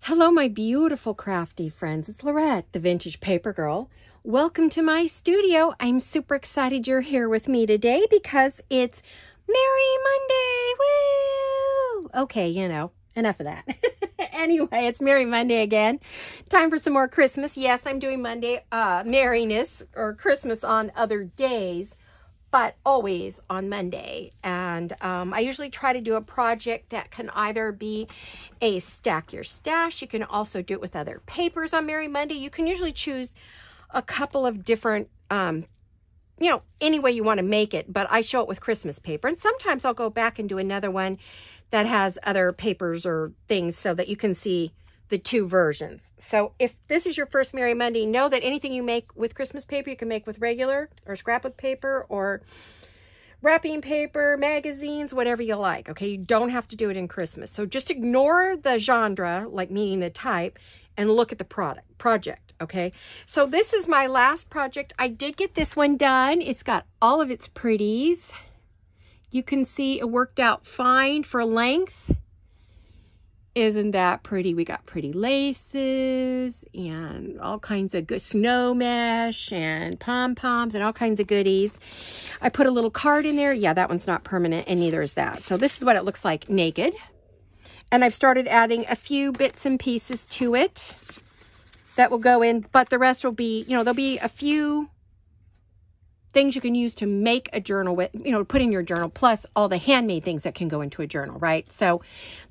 Hello, my beautiful crafty friends. It's Lorette, the Vintage Paper Girl. Welcome to my studio. I'm super excited you're here with me today because it's Merry Monday. Woo! Okay, enough of that. Anyway, it's Merry Monday again. Time for some more Christmas. Yes, I'm doing Monday merriness or Christmas on other days, but always on Monday. And I usually try to do a project that can either be a stack your stash. You can also do it with other papers on Merry Monday. You can usually choose a couple of different, any way you want to make it, but I show it with Christmas paper. And sometimes I'll go back and do another one that has other papers or things so that you can see the two versions. So if this is your first Merry Monday, know that anything you make with Christmas paper, you can make with regular or scrapbook paper or wrapping paper, magazines, whatever you like. Okay, you don't have to do it in Christmas. So just ignore the genre, like meaning the type, and look at the project. Okay, so this is my last project. I did get this one done. It's got all of its pretties. You can see it worked out fine for length. Isn't that pretty? We got pretty laces and all kinds of good snow mesh and pom-poms and all kinds of goodies. I put a little card in there. Yeah, that one's not permanent and neither is that. So this is what it looks like naked. And I've started adding a few bits and pieces to it that will go in, but the rest will be, there'll be a few things you can use to make a journal with, put in your journal, plus all the handmade things that can go into a journal, right? So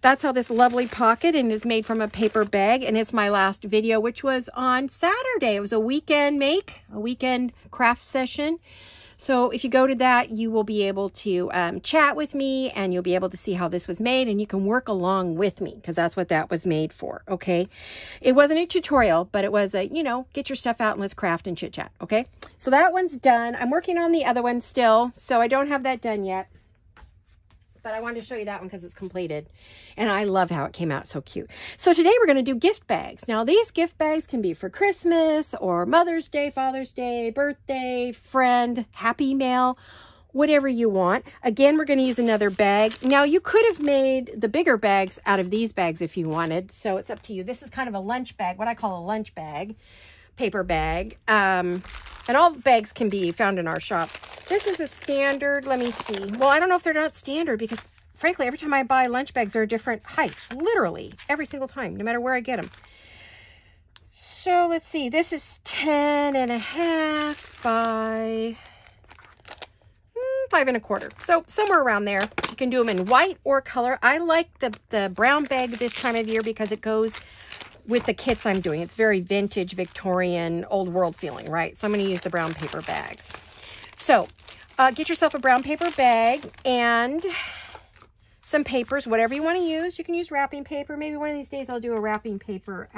that's how this lovely pocket and is made from a paper bag. And it's my last video, which was on Saturday. It was a weekend craft session. So if you go to that, you will be able to chat with me and you'll be able to see how this was made and you can work along with me because that's what that was made for, okay? It wasn't a tutorial, but it was a, get your stuff out and let's craft and chit chat, okay? So that one's done. I'm working on the other one still, so I don't have that done yet. But I wanted to show you that one because it's completed. And I love how it came out so cute. So today we're going to do gift bags. Now these gift bags can be for Christmas or Mother's Day, Father's Day, birthday, friend, happy mail, whatever you want. Again, we're going to use another bag. Now you could have made the bigger bags out of these bags if you wanted. So it's up to you. This is kind of a lunch bag, what I call a lunch bag, paper bag. And all bags can be found in our shop. This is a standard, let me see. Well, I don't know if they're not standard because frankly, every time I buy lunch bags, they're a different height, literally every single time, no matter where I get them. So let's see, this is 10.5 by 5.25. So somewhere around there. You can do them in white or color. I like the brown bag this time of year because it goes with the kits I'm doing. It's very vintage, Victorian, old world feeling, right? So I'm going to use the brown paper bags. So get yourself a brown paper bag and some papers, whatever you want to use. You can use wrapping paper. Maybe one of these days I'll do a wrapping paper,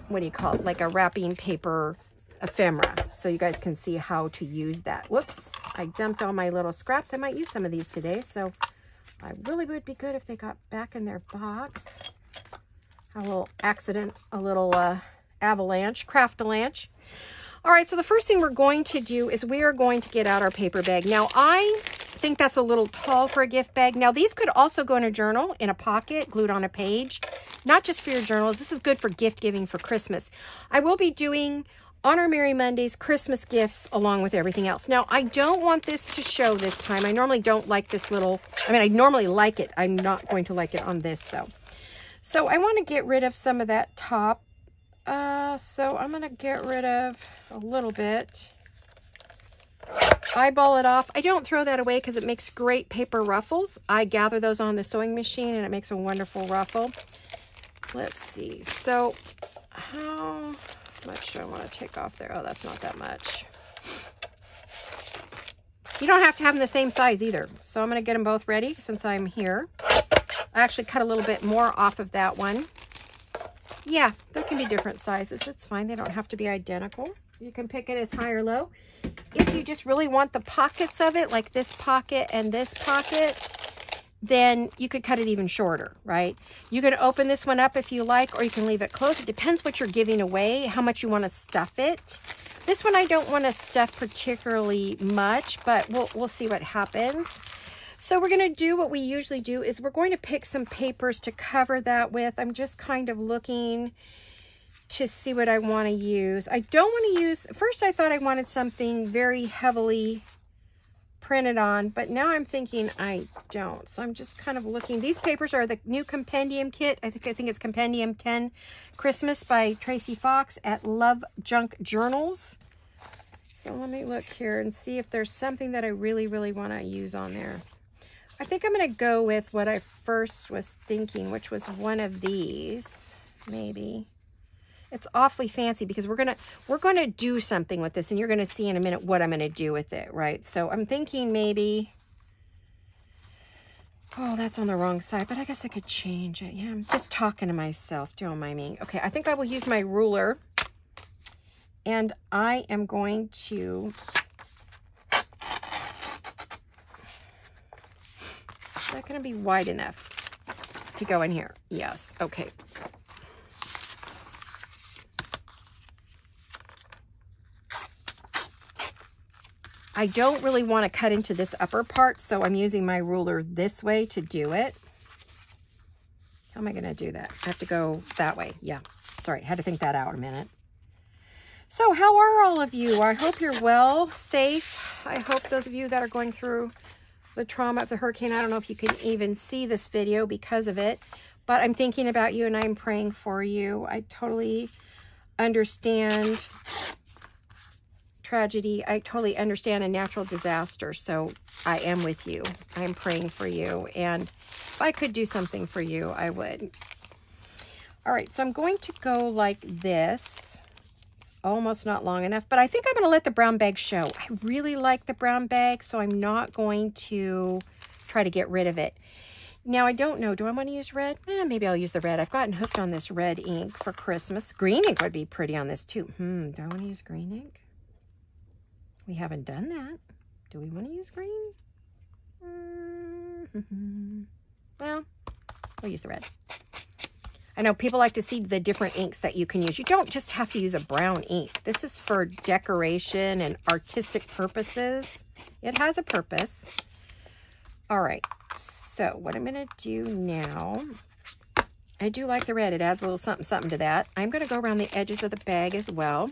what do you call it? Like a wrapping paper ephemera. So you guys can see how to use that. Whoops, I dumped all my little scraps. I might use some of these today. So I really would be good if they got back in their box. A little accident, a little avalanche, craft-a-lanche. All right, so the first thing we're going to do is we are going to get out our paper bag. Now, I think that's a little tall for a gift bag. Now, these could also go in a journal, in a pocket, glued on a page. Not just for your journals. This is good for gift giving for Christmas. I will be doing on our Merry Mondays Christmas gifts along with everything else. Now, I don't want this to show this time. I normally don't like this little, I normally like it. I'm not going to like it on this, though. So I want to get rid of some of that top. So I'm going to get rid of a little bit. Eyeball it off. I don't throw that away because it makes great paper ruffles. I gather those on the sewing machine and it makes a wonderful ruffle. Let's see. So how much do I want to take off there? Oh, that's not that much. You don't have to have them the same size either. So I'm going to get them both ready since I'm here. I actually cut a little bit more off of that one. Yeah, there can be different sizes. It's fine. They don't have to be identical. You can pick it as high or low. If you just really want the pockets of it, like this pocket and this pocket, then you could cut it even shorter, right? You can open this one up if you like, or you can leave it closed. It depends what you're giving away, how much you want to stuff it. This one I don't want to stuff particularly much, but we'll see what happens. So we're going to do what we usually do is we're going to pick some papers to cover that with. I'm just kind of looking to see what I want to use. I don't want to use, first I thought I wanted something very heavily printed on, but now I'm thinking I don't. So I'm just kind of looking. These papers are the new compendium kit. I think it's Compendium 10 Christmas by Tracy Fox at Love Junk Journals. So let me look here and see if there's something that I really, really want to use on there. I think I'm going to go with what I first was thinking, which was one of these, maybe. It's awfully fancy because we're gonna do something with this, and you're gonna see in a minute what I'm gonna do with it, right? So I'm thinking maybe, oh, that's on the wrong side, but I guess I could change it. Yeah, I'm just talking to myself, don't mind me. Okay, I think I will use my ruler, and I am going to, is that gonna be wide enough to go in here? Yes, okay. I don't really want to cut into this upper part, so I'm using my ruler this way to do it. How am I going to do that? I have to go that way. Yeah, sorry, had to think that out a minute. So how are all of you? I hope you're well, safe. I hope those of you that are going through the trauma of the hurricane, I don't know if you can even see this video because of it, but I'm thinking about you and I'm praying for you. I totally understand tragedy. I totally understand a natural disaster, so I am with you. I'm praying for you, and if I could do something for you, I would. All right, so I'm going to go like this. It's almost not long enough, but I think I'm going to let the brown bag show. I really like the brown bag, so I'm not going to try to get rid of it. Now, I don't know. Do I want to use red? Maybe I'll use the red. I've gotten hooked on this red ink for Christmas. Green ink would be pretty on this, too. Do I want to use green ink? We haven't done that. Do we want to use green? Well, we'll use the red. I know people like to see the different inks that you can use. You don't just have to use a brown ink. This is for decoration and artistic purposes. It has a purpose. All right, so what I'm going to do now, I do like the red. It adds a little something, something to that. I'm going to go around the edges of the bag as well.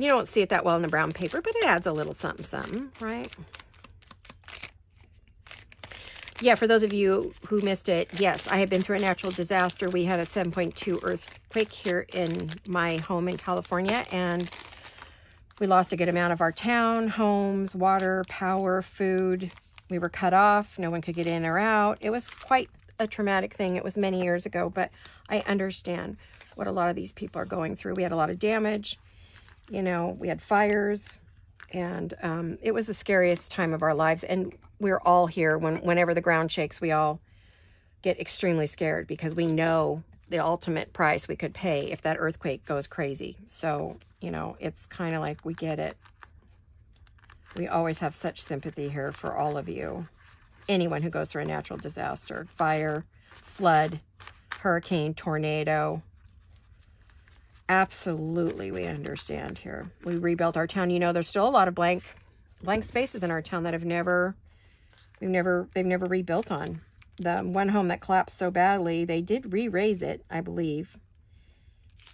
You don't see it that well in the brown paper, but it adds a little something, something, right? Yeah, for those of you who missed it, yes, I have been through a natural disaster. We had a 7.2 earthquake here in my home in California, and we lost a good amount of our town, homes, water, power, food. We were cut off. No one could get in or out. It was quite a traumatic thing. It was many years ago, but I understand what a lot of these people are going through. We had a lot of damage. You know, we had fires, and it was the scariest time of our lives. And we're all here. Whenever the ground shakes, we all get extremely scared because we know the ultimate price we could pay if that earthquake goes crazy. So, you know, it's kind of like we get it. We always have such sympathy here for all of you. Anyone who goes through a natural disaster, fire, flood, hurricane, tornado. Absolutely, we understand here. We rebuilt our town. You know, there's still a lot of blank spaces in our town that they've never rebuilt on. The one home that collapsed so badly, they did re-raise it, I believe.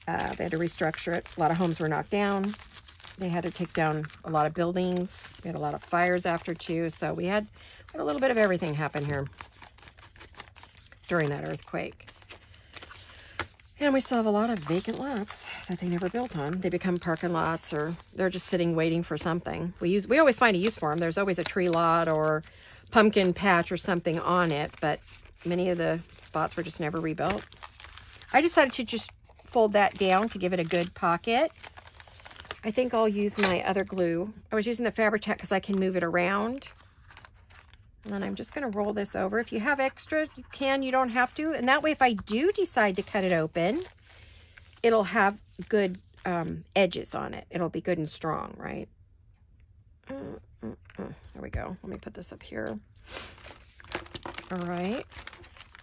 They had to restructure it. A lot of homes were knocked down. They had to take down a lot of buildings. We had a lot of fires after too. So we had a little bit of everything happen here during that earthquake. And we still have a lot of vacant lots that they never built on. They become parking lots, or they're just sitting waiting for something. We always find a use for them. There's always a tree lot or pumpkin patch or something on it, but many of the spots were just never rebuilt. I decided to just fold that down to give it a good pocket. I think I'll use my other glue. I was using the Fabri-Tac because I can move it around. And then I'm just going to roll this over. If you have extra, you can. You don't have to. And that way, if I do decide to cut it open, it'll have good edges on it. It'll be good and strong, right? There we go. Let me put this up here. All right.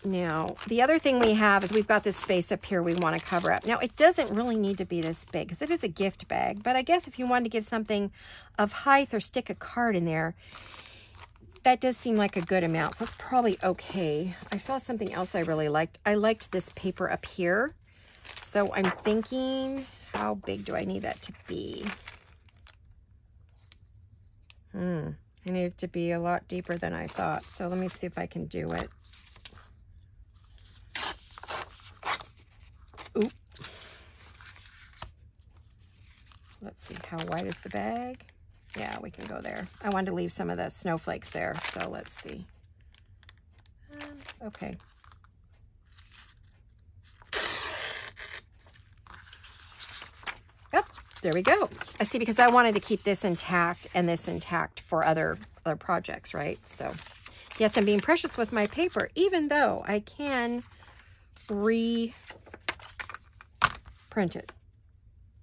Now, the other thing we have is we've got this space up here we want to cover up. Now, it doesn't really need to be this big because it is a gift bag. But I guess if you wanted to give something of height or stick a card in there, that does seem like a good amount. So it's probably okay. I saw something else I really liked. I liked this paper up here. So I'm thinking, how big do I need that to be? I need it to be a lot deeper than I thought. So let me see if I can do it. Oop. Let's see, how wide is the bag? Yeah, we can go there. I wanted to leave some of the snowflakes there, so let's see. Okay. Yep, there we go. I see, because I wanted to keep this intact and this intact for other projects, right? So, yes, I'm being precious with my paper, even though I can reprint it.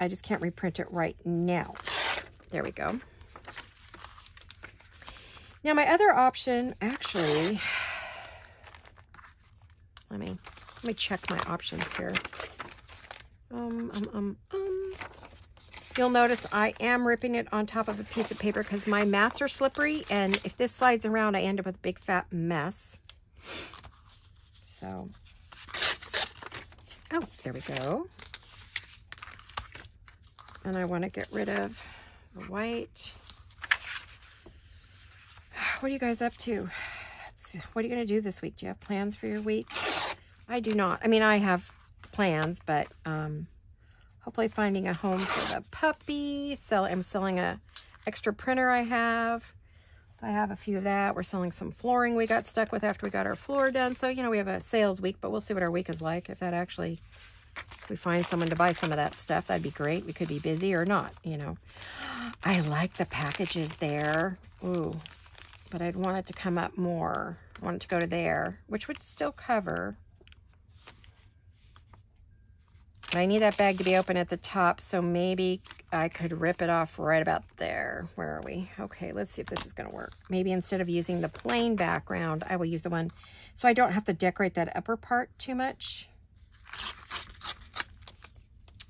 I just can't reprint it right now. There we go. Now, my other option, actually, let me check my options here. You'll notice I am ripping it on top of a piece of paper because my mats are slippery, and if this slides around, I end up with a big fat mess. So, oh, there we go. And I want to get rid of the white. What are you guys up to? What are you going to do this week? Do you have plans for your week? I do not. I mean, I have plans, but hopefully finding a home for the puppy. I'm selling a extra printer I have. So I have a few of that. We're selling some flooring we got stuck with after we got our floor done. So, you know, we have a sales week, but we'll see what our week is like. If that actually, if we find someone to buy some of that stuff, that'd be great. We could be busy or not, you know. I like the packages there. Ooh. But I'd want it to come up more. I want it to go to there, which would still cover. But I need that bag to be open at the top, so maybe I could rip it off right about there. Where are we? Okay, let's see if this is going to work. Maybe instead of using the plain background, I will use the one, so I don't have to decorate that upper part too much.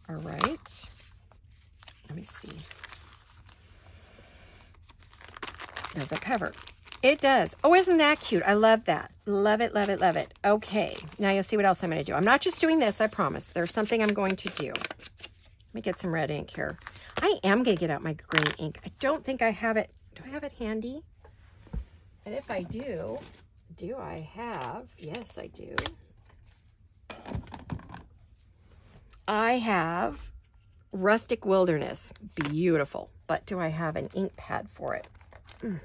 All right. Let me see. Does it cover? It does. Oh, isn't that cute? I love that. Love it, love it, love it. Okay, now you'll see what else I'm going to do. I'm not just doing this, I promise. There's something I'm going to do. Let me get some red ink here. I am going to get out my green ink. I don't think I have it. Do I have it handy? And if I do I have? Yes, I do. I have Rustic Wilderness. Beautiful. But do I have an ink pad for it? Do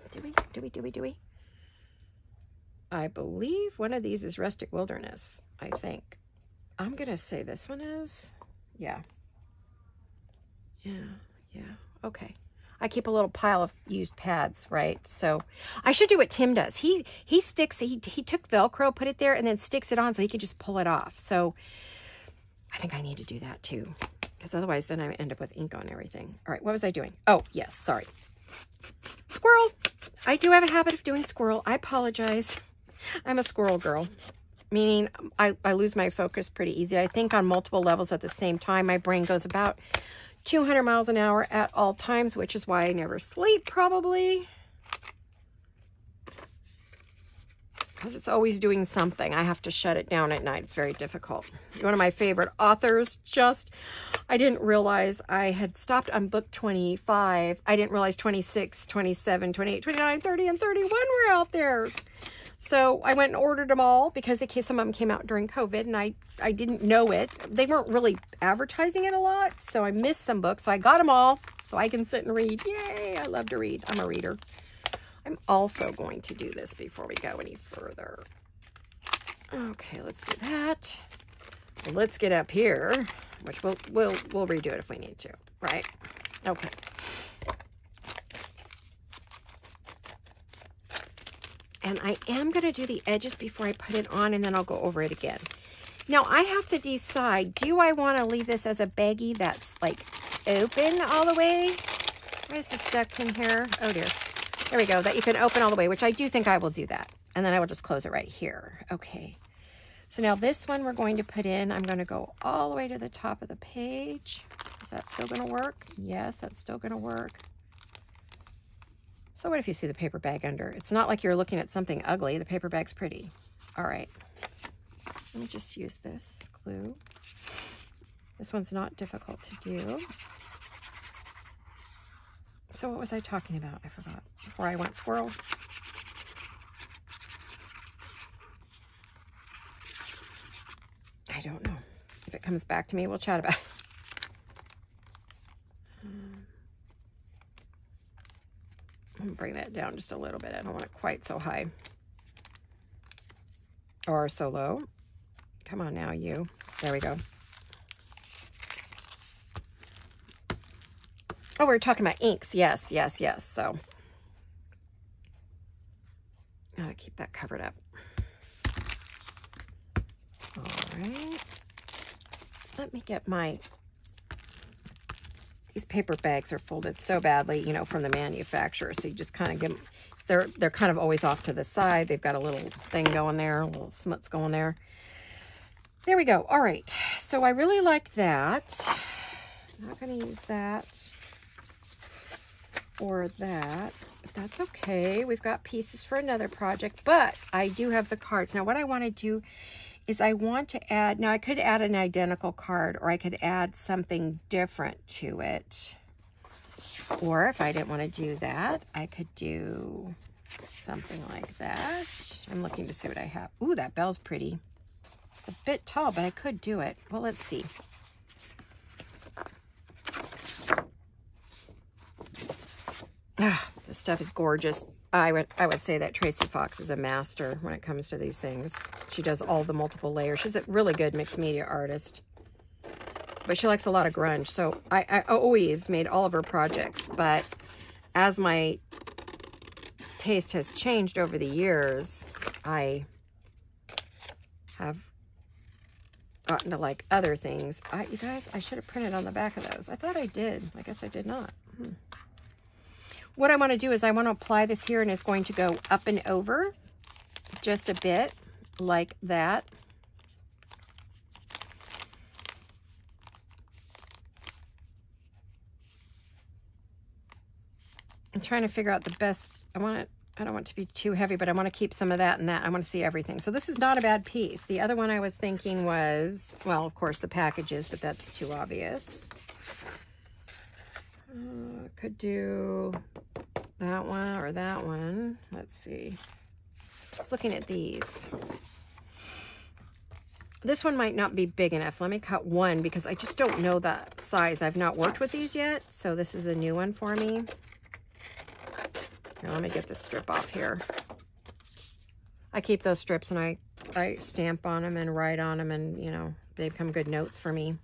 we? I believe one of these is Rustic Wilderness, I think. I'm going to say this one is. Yeah. Okay. I keep a little pile of used pads, right? So I should do what Tim does. He took Velcro, put it there, and then sticks it on so he can just pull it off. So I think I need to do that too, because otherwise then I end up with ink on everything. All right, what was I doing? Oh, yes, sorry. Squirrel. I do have a habit of doing squirrel. I apologize. I'm a squirrel girl, meaning I lose my focus pretty easy. I think on multiple levels at the same time. My brain goes about 200 miles an hour at all times, which is why I never sleep, probably. Because it's always doing something. I have to shut it down at night. It's very difficult. One of my favorite authors, I didn't realize I had stopped on book 25. I didn't realize 26, 27, 28, 29, 30, and 31 were out there. So I went and ordered them all because some of them came out during COVID, and I didn't know it. They weren't really advertising it a lot, so I missed some books. So I got them all so I can sit and read. Yay, I love to read. I'm a reader. I'm also going to do this before we go any further. Okay, let's do that. Let's get up here, which we'll redo it if we need to, right? Okay. And I am going to do the edges before I put it on, and then I'll go over it again. Now, I have to decide, do I want to leave this as a baggie that's, like, open all the way? Why is this stuck in here? Oh, dear. There we go, that you can open all the way, which I do think I will do that. And then I will just close it right here. Okay. So now this one we're going to put in, I'm going to go all the way to the top of the page. Is that still going to work? Yes, that's still going to work. So what if you see the paper bag under? It's not like you're looking at something ugly. The paper bag's pretty. All right. Let me just use this glue. This one's not difficult to do. So what was I talking about? I forgot before I went squirrel. I don't know. If it comes back to me, we'll chat about it. I'm gonna bring that down just a little bit. I don't want it quite so high or so low. Come on now, you. There we go. Oh, we were talking about inks. Yes, yes, yes. So, gotta keep that covered up. All right. Let me get my... These paper bags are folded so badly, you know, from the manufacturer. So you just kind of give them... They're kind of always off to the side. They've got a little thing going there, a little smuts going there. There we go. All right. So I really like that. I'm not going to use that or that, but that's okay. We've got pieces for another project, but I do have the cards. Now what I want to do is I want to add, now I could add an identical card or I could add something different to it. Or if I didn't want to do that, I could do something like that. I'm looking to see what I have. Ooh, that bell's pretty. It's a bit tall, but I could do it. Well, let's see. Ah, this stuff is gorgeous. I would say that Tracy Fox is a master when it comes to these things. She does all the multiple layers. She's a really good mixed media artist. But she likes a lot of grunge. So I always made all of her projects. But as my taste has changed over the years, I have gotten to like other things. You guys, I should have printed on the back of those. I thought I did. I guess I did not. What I want to do is I want to apply this here, and it's going to go up and over just a bit like that. I'm trying to figure out the best. I don't want it to be too heavy, but I want to keep some of that and that. I want to see everything. So this is not a bad piece. The other one I was thinking was, well, of course, the packages, but that's too obvious. Could do that one or that one. Let's see. I was looking at these. This one might not be big enough. Let me cut one because I just don't know that size. I've not worked with these yet, so this is a new one for me. Here, let me get this strip off here. I keep those strips and I stamp on them and write on them, and, you know, they become good notes for me.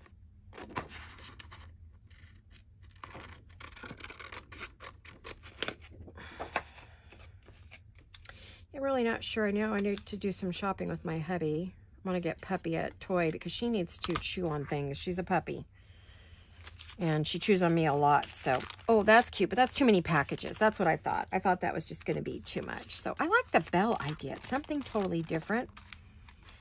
I'm really not sure. I know I need to do some shopping with my hubby. I want to get Puppy a toy because she needs to chew on things. She's a puppy. And she chews on me a lot. So, oh, that's cute, but that's too many packages. That's what I thought. I thought that was just going to be too much. So I like the bell idea. It's something totally different.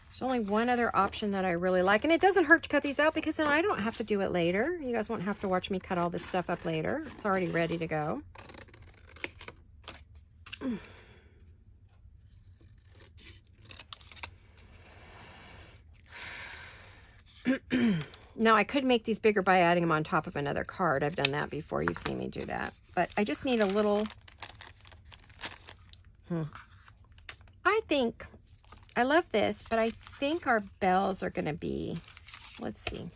There's only one other option that I really like. And it doesn't hurt to cut these out because then I don't have to do it later. You guys won't have to watch me cut all this stuff up later. It's already ready to go. Now, I could make these bigger by adding them on top of another card. I've done that before. You've seen me do that. But I just need a little... I think... I love this, but I think our bells are going to be... Let's see.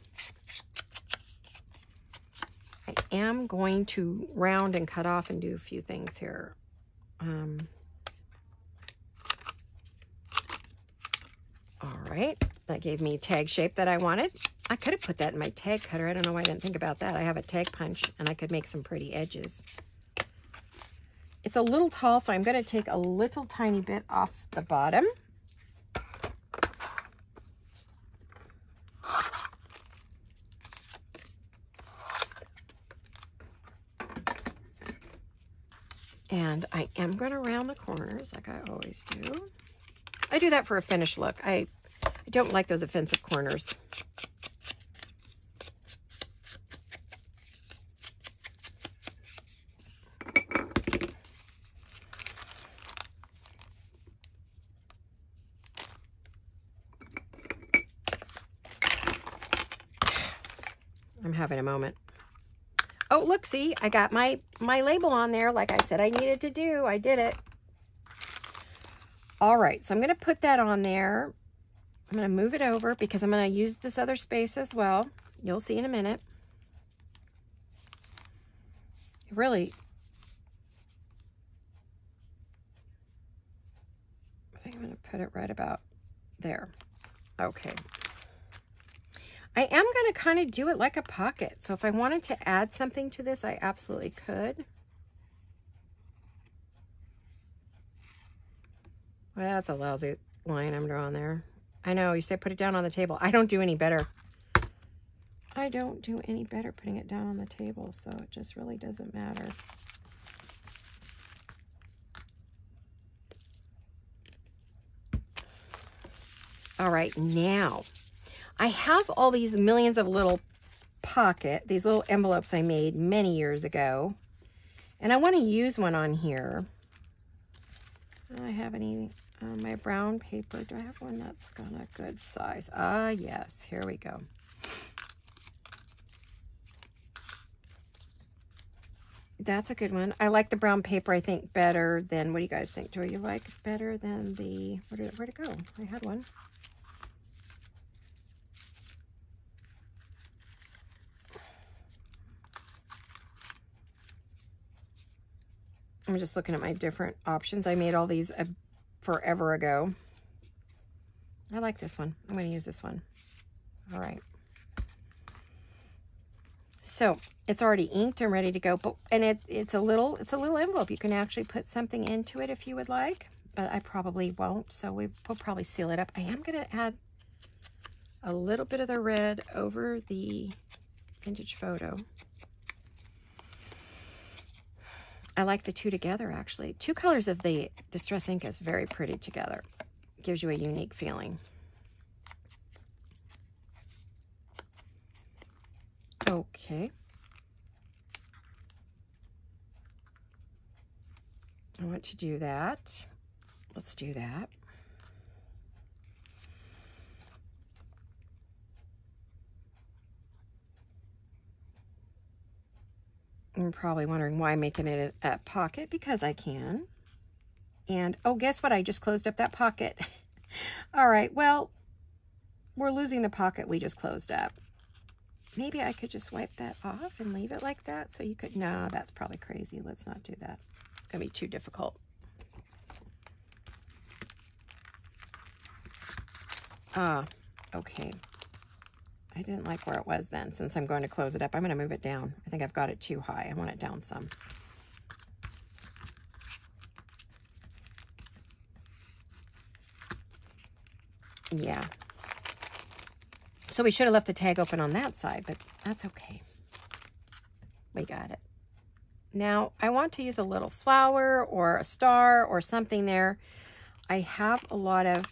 I am going to round and cut off and do a few things here. All right. That gave me a tag shape that I wanted. I could have put that in my tag cutter. I don't know why I didn't think about that. I have a tag punch, and I could make some pretty edges. It's a little tall, so I'm going to take a little tiny bit off the bottom. And I am going to round the corners like I always do. I do that for a finished look. I don't like those offensive corners. I'm having a moment. Oh, look, see, I got my label on there like I said I needed to do. I did it. All right, so I'm going to put that on there. I'm going to move it over because I'm going to use this other space as well. You'll see in a minute. Really, I think I'm going to put it right about there. Okay. I am going to kind of do it like a pocket. So if I wanted to add something to this, I absolutely could. Well, that's a lousy line I'm drawing there. I know, you say put it down on the table. I don't do any better. I don't do any better putting it down on the table, so it just really doesn't matter. All right, now I have all these millions of little these little envelopes I made many years ago, and I want to use one on here. Do I have any my brown paper? Do I have one that's got a good size? Ah, yes, here we go. That's a good one. I like the brown paper, I think, better than, what do you guys think? Do you like it better than the, where'd it go? I had one. I'm just looking at my different options. I made all these forever ago. I like this one. I'm going to use this one. All right. So it's already inked and ready to go, and it's a little envelope. You can actually put something into it if you would like, but I probably won't. So we'll probably seal it up. I am going to add a little bit of the red over the vintage photo. I like the two together, actually. Two colors of the Distress ink is very pretty together. Gives you a unique feeling. Okay. I want to do that. Let's do that. You're probably wondering why I'm making it a pocket, because I can. And, oh, guess what? I just closed up that pocket. All right, well, we're losing the pocket we just closed up. Maybe I could just wipe that off and leave it like that so you could, no, that's probably crazy. Let's not do that. It's gonna be too difficult. Okay. I didn't like where it was then. Since I'm going to close it up, I'm going to move it down. I think I've got it too high. I want it down some. Yeah. So we should have left the tag open on that side, but that's okay. We got it. Now, I want to use a little flower or a star or something there. I have a lot of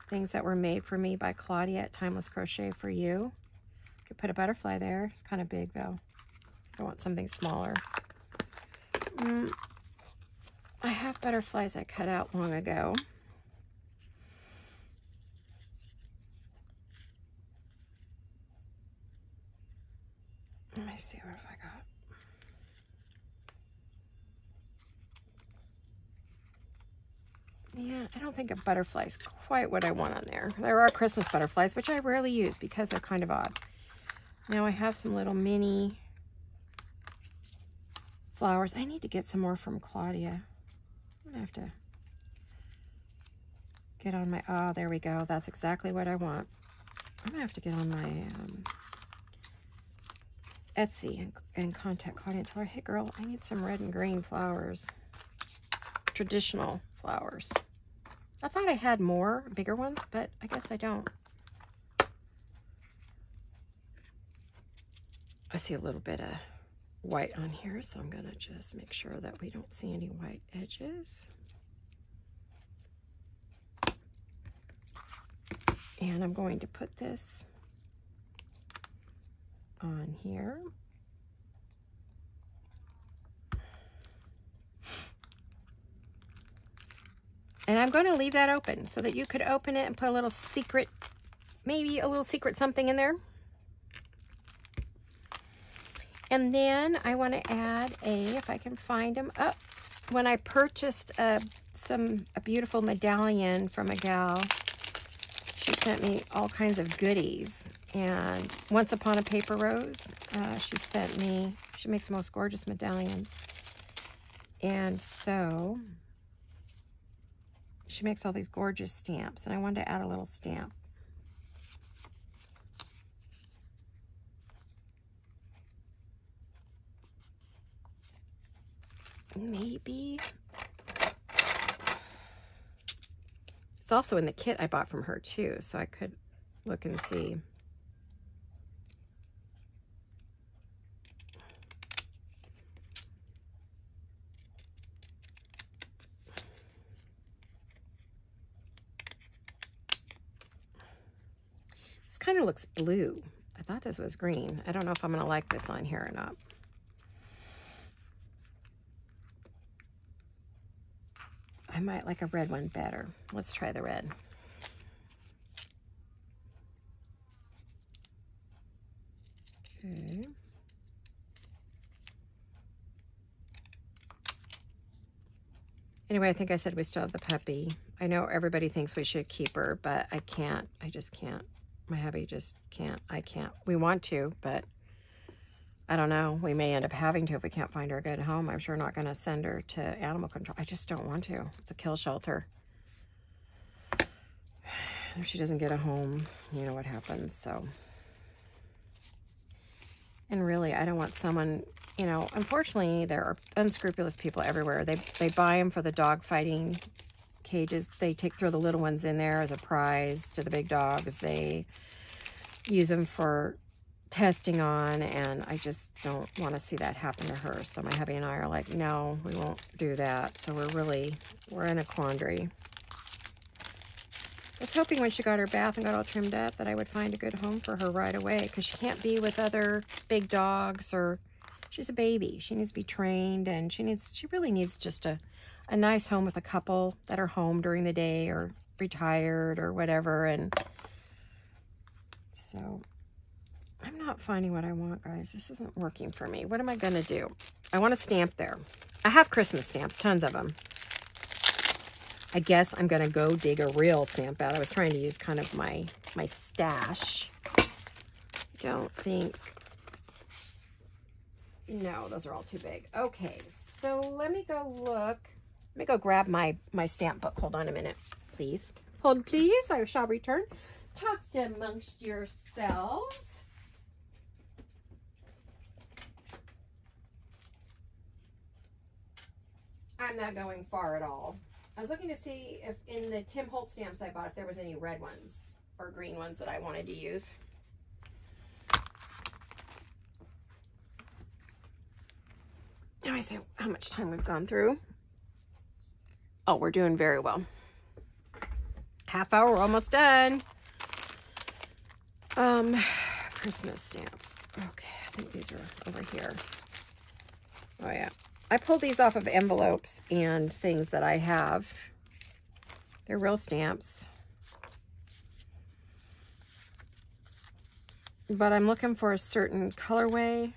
things that were made for me by Claudia at Timeless Crochet for You. Could put a butterfly there. It's kind of big though. I want something smaller. I have butterflies I cut out long ago. Let me see, what have I got? Yeah, I don't think a butterfly is quite what I want on there. There are Christmas butterflies, which I rarely use because they're kind of odd. Now I have some little mini flowers. I need to get some more from Claudia. I'm gonna have to get on my, oh, there we go. That's exactly what I want. I'm gonna have to get on my Etsy and contact Claudia and tell her, hey girl, I need some red and green flowers. Traditional flowers. I thought I had more bigger ones, but I guess I don't. I see a little bit of white on here, so I'm gonna just make sure that we don't see any white edges. And I'm going to put this on here. And I'm going to leave that open so that you could open it and put a little secret, maybe a little secret something in there. And then I want to add if I can find them up. When I purchased a beautiful medallion from a gal, she sent me all kinds of goodies. And Once Upon a Paper Rose, she makes the most gorgeous medallions. And so she makes all these gorgeous stamps, and I wanted to add a little stamp. Maybe. It's also in the kit I bought from her too, so I could look and see. This kind of looks blue. I thought this was green. I don't know if I'm going to like this on here or not. I might like a red one better. Let's try the red. Okay. Anyway, I think I said we still have the puppy. I know everybody thinks we should keep her, but I can't. I just can't. My hubby just can't. I can't. We want to, but I don't know. We may end up having to if we can't find her a good home. I'm sure not going to send her to animal control. I just don't want to. It's a kill shelter. If she doesn't get a home, you know what happens. So, and really, I don't want someone, you know, unfortunately, there are unscrupulous people everywhere. They buy them for the dog fighting cages. They throw the little ones in there as a prize to the big dogs. They use them for testing on, and I just don't want to see that happen to her. So my hubby and I are like, no, we won't do that. So we're in a quandary. I was hoping when she got her bath and got all trimmed up that I would find a good home for her right away, because she can't be with other big dogs, or she's a baby. She needs to be trained, and she really needs just a nice home with a couple that are home during the day or retired or whatever. And so I'm not finding what I want, guys. This isn't working for me. What am I going to do? I want a stamp there. I have Christmas stamps, tons of them. I guess I'm going to go dig a real stamp out. I was trying to use kind of my stash. Don't think... No, those are all too big. Okay, so let me go look. Let me go grab my stamp book. Hold on a minute, please. Hold, please. I shall return. Talks amongst yourselves. I'm not going far at all. I was looking to see if in the Tim Holtz stamps I bought, if there was any red ones or green ones that I wanted to use. Now I say how much time we've gone through. Oh, we're doing very well. Half hour, we're almost done. Christmas stamps. Okay, I think these are over here. Oh yeah. I pulled these off of envelopes and things that I have. They're real stamps. But I'm looking for a certain colorway,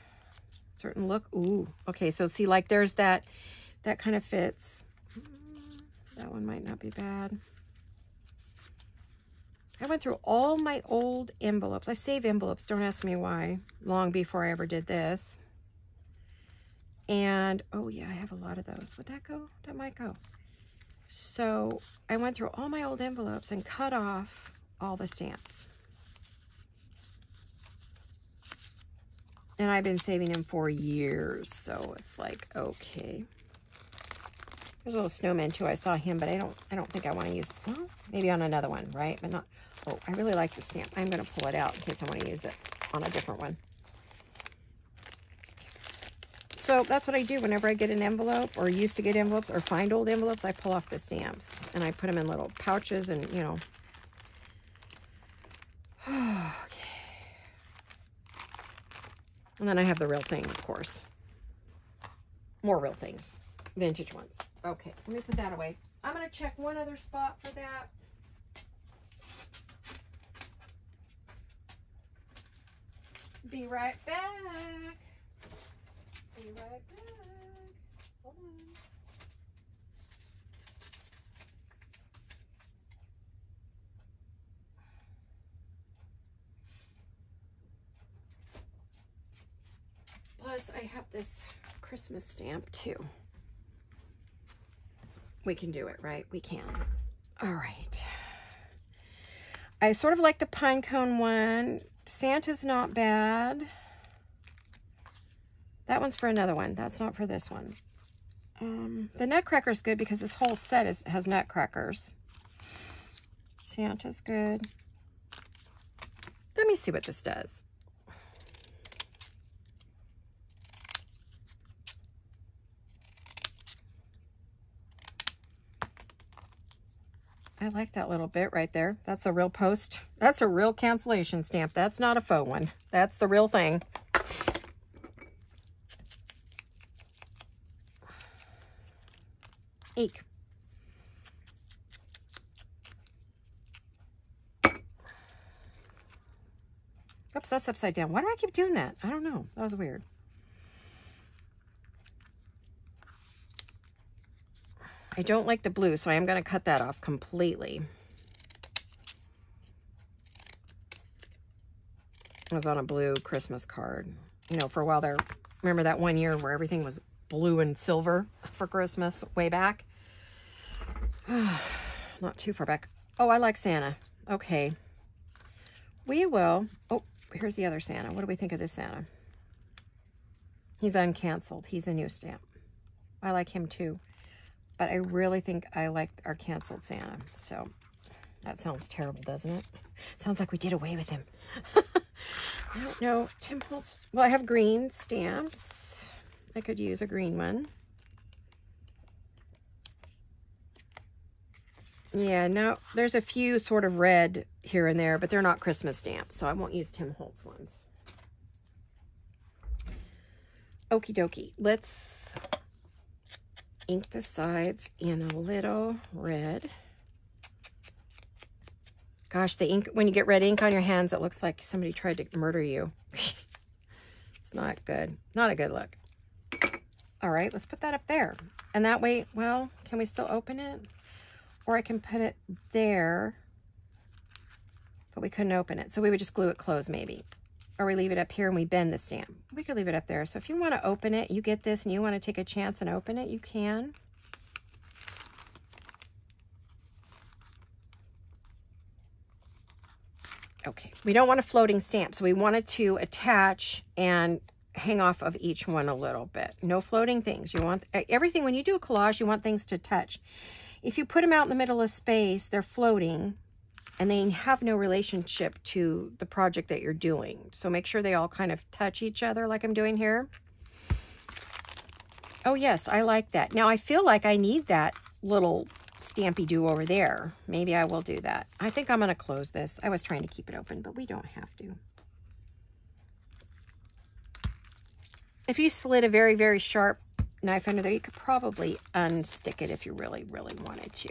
certain look. Ooh, okay, so see, like there's that kind of fits. That one might not be bad. I went through all my old envelopes. I save envelopes, don't ask me why, long before I ever did this. And, oh yeah, I have a lot of those. Would that go? That might go. So I went through all my old envelopes and cut off all the stamps. And I've been saving them for years, so it's like, okay. There's a little snowman too. I saw him, but I don't think I want to use, well, maybe on another one, right? But not, oh, I really like the stamp. I'm going to pull it out in case I want to use it on a different one. So that's what I do whenever I get an envelope, or used to get envelopes, or find old envelopes. I pull off the stamps and I put them in little pouches, and, you know, Okay. And then I have the real thing, of course. More real things. Vintage ones. Okay, let me put that away. I'm going to check one other spot for that. Be right back. Be right back. Hold on. Plus, I have this Christmas stamp too. We can do it, right? We can. All right. I sort of like the pine cone one. Santa's not bad. That one's for another one. That's not for this one. The Nutcracker's good because this whole set has Nutcrackers. Santa's good. Let me see what this does. I like that little bit right there. That's a real post. That's a real cancellation stamp. That's not a faux one. That's the real thing. Eek. Oops, that's upside down. Why do I keep doing that? I don't know. That was weird. I don't like the blue, so I am going to cut that off completely. I was on a blue Christmas card. You know, for a while there, remember that one year where everything was blue and silver for Christmas way back? Not too far back. Oh, I like Santa. Okay. We will. Oh, here's the other Santa. What do we think of this Santa? He's uncanceled. He's a new stamp. I like him too. But I really think I like our canceled Santa. So that sounds terrible, doesn't it? Sounds like we did away with him. I don't know. Tim Holtz. Well, I have green stamps. I could use a green one. Yeah, no, there's a few sort of red here and there, but they're not Christmas stamps, so I won't use Tim Holtz ones. Okie dokie. Let's ink the sides in a little red. Gosh, the ink, when you get red ink on your hands, it looks like somebody tried to murder you. It's not good. Not a good look. All right, let's put that up there. And that way, well, can we still open it? Or I can put it there, but we couldn't open it. So we would just glue it closed maybe. Or we leave it up here and we bend the stamp. We could leave it up there. So if you want to open it, you get this and you want to take a chance and open it, you can. Okay, we don't want a floating stamp, so we want it to attach and hang off of each one a little bit. No floating things. You want everything, when you do a collage, you want things to touch. If you put them out in the middle of space, they're floating and they have no relationship to the project that you're doing. So make sure they all kind of touch each other like I'm doing here. Oh yes, I like that. Now I feel like I need that little Stampy-Doo over there. Maybe I will do that. I think I'm going to close this. I was trying to keep it open, but we don't have to. If you slid a very, very sharp knife under there, you could probably unstick it if you really, really wanted to.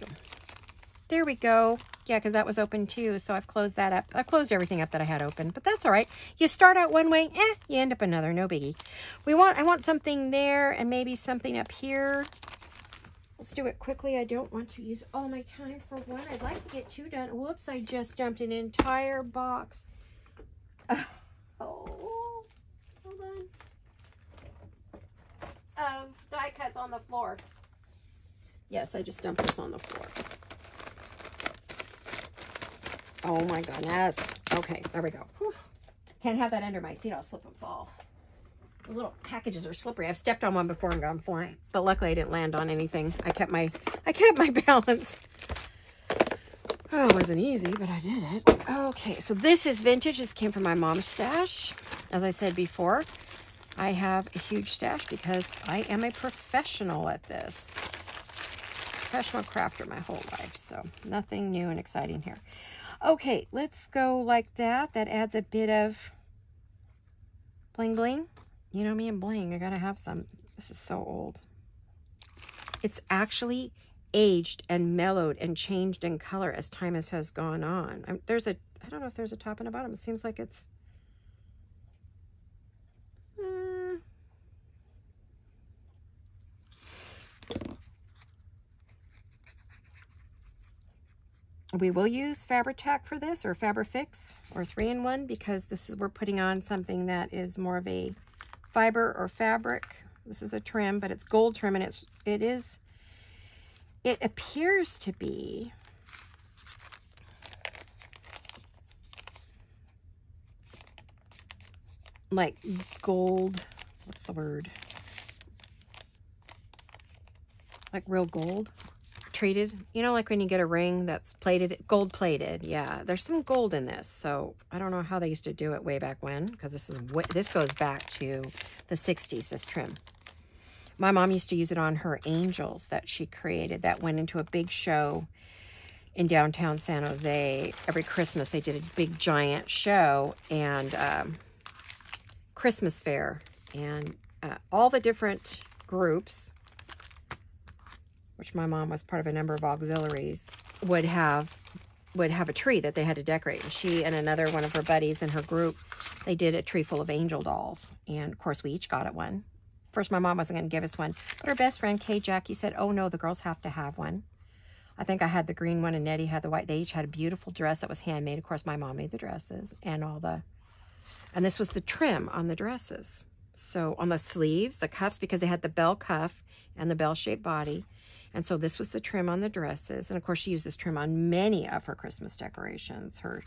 There we go. Yeah, because that was open too, so I've closed that up. I've closed everything up that I had open, but that's all right. You start out one way, you end up another, no biggie. I want something there and maybe something up here. Let's do it quickly. I don't want to use all my time for one. I'd like to get two done. Whoops, I just dumped an entire box. Oh, hold on. Of die cuts on the floor. Yes, I just dumped this on the floor. Oh my goodness. Okay, there we go. Whew. Can't have that under my feet. I'll slip and fall. Those little packages are slippery. I've stepped on one before and gone flying, but luckily I didn't land on anything. I kept my balance. Oh, it wasn't easy, but I did it. Okay, so this is vintage. This came from my mom's stash. As I said before, I have a huge stash because I am a professional at this. Professional crafter my whole life, so nothing new and exciting here. Okay, let's go like that. That adds a bit of bling bling. You know me and bling. I gotta have some. This is so old. It's actually aged and mellowed and changed in color as time has gone on. I don't know if there's a top and a bottom. It seems like it's... We will use Fabri-Tac for this, or Fabri-Fix, or 3-in-1, because we're putting on something that is more of a fiber or fabric. This is a trim, but it's gold trim, and it appears to be like gold, what's the word? Like real gold. Treated, you know, like when you get a ring that's plated, gold plated. Yeah, there's some gold in this, so I don't know how they used to do it way back when, because this goes back to the 60s, this trim. My mom used to use it on her angels that she created that went into a big show in downtown San Jose. Every Christmas they did a big giant show and Christmas fair, and all the different groups, which my mom was part of a number of auxiliaries, would have a tree that they had to decorate. And she and another one of her buddies in her group, they did a tree full of angel dolls. And of course, we each got it one. First, my mom wasn't going to give us one, but her best friend, Kay Jackie, said, oh no, the girls have to have one. I think I had the green one and Nettie had the white. They each had a beautiful dress that was handmade. Of course, my mom made the dresses and and this was the trim on the dresses. So on the sleeves, the cuffs, because they had the bell cuff and the bell-shaped body. And so this was the trim on the dresses. And of course, she used this trim on many of her Christmas decorations, her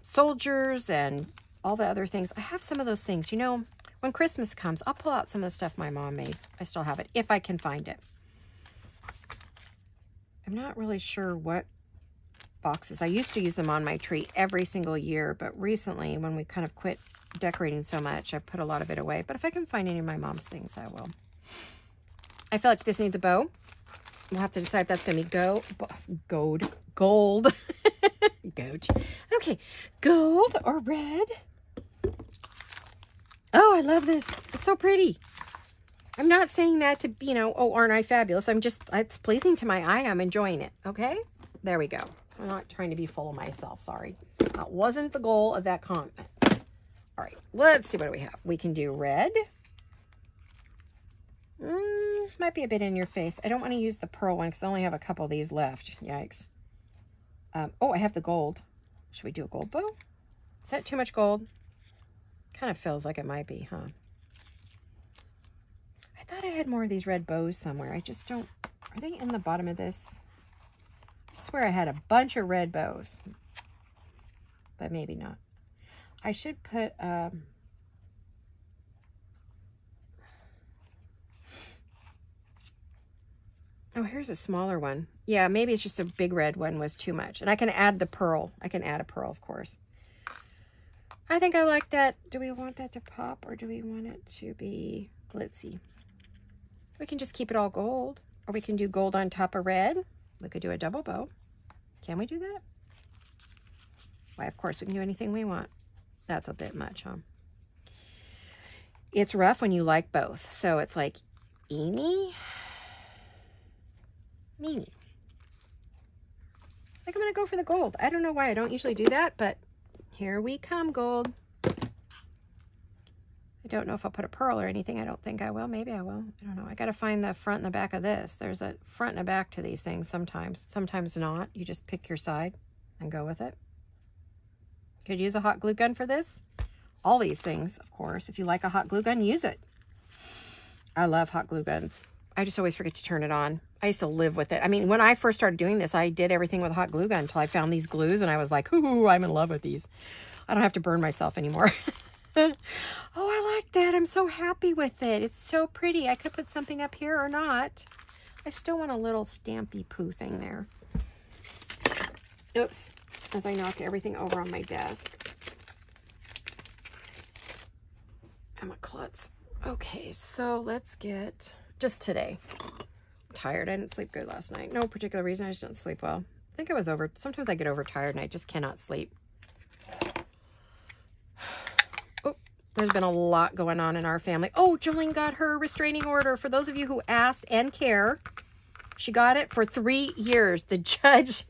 soldiers and all the other things. I have some of those things. You know, when Christmas comes, I'll pull out some of the stuff my mom made. I still have it, if I can find it. I'm not really sure what boxes. I used to use them on my tree every single year, but recently, when we kind of quit decorating so much, I put a lot of it away. But if I can find any of my mom's things, I will. I feel like this needs a bow. We'll have to decide if that's going to be gold. Gold. Okay, gold or red. Oh, I love this. It's so pretty. I'm not saying that to, you know, oh, aren't I fabulous? It's pleasing to my eye. I'm enjoying it. Okay, there we go. I'm not trying to be full of myself. Sorry. That wasn't the goal of that comment. All right, let's see what do we have. We can do red. Might be a bit in your face. I don't want to use the pearl one because I only have a couple of these left. Yikes. Oh, I have the gold. Should we do a gold bow? Is that too much gold? Kind of feels like it might be, huh? I thought I had more of these red bows somewhere. I just don't... Are they in the bottom of this? I swear I had a bunch of red bows. But maybe not. I should put... Oh, here's a smaller one. Yeah, maybe it's just a big red one was too much. And I can add the pearl. I can add a pearl, of course. I think I like that. Do we want that to pop or do we want it to be glitzy? We can just keep it all gold. Or we can do gold on top of red. We could do a double bow. Can we do that? Why, of course, we can do anything we want. That's a bit much, huh? It's rough when you like both. So it's like, eeny, meeny. I think I'm going to go for the gold. I don't know why I don't usually do that, but here we come, gold. I don't know if I'll put a pearl or anything. I don't think I will. Maybe I will. I don't know. I got to find the front and the back of this. There's a front and a back to these things sometimes. Sometimes not. You just pick your side and go with it. Could use a hot glue gun for this. All these things, of course. If you like a hot glue gun, use it. I love hot glue guns. I just always forget to turn it on. I used to live with it. I mean, when I first started doing this, I did everything with a hot glue gun until I found these glues and I was like, ooh, I'm in love with these. I don't have to burn myself anymore. Oh, I like that. I'm so happy with it. It's so pretty. I could put something up here or not. I still want a little stampy poo thing there. Oops. As I knock everything over on my desk. I'm a klutz. Okay, so let's get... Just today. I'm tired. I didn't sleep good last night. No particular reason. I just didn't sleep well. think I was sometimes I get overtired and I just cannot sleep. Oh, there's been a lot going on in our family. Oh, Jolene got her restraining order. For those of you who asked and care, she got it for 3 years. The judge,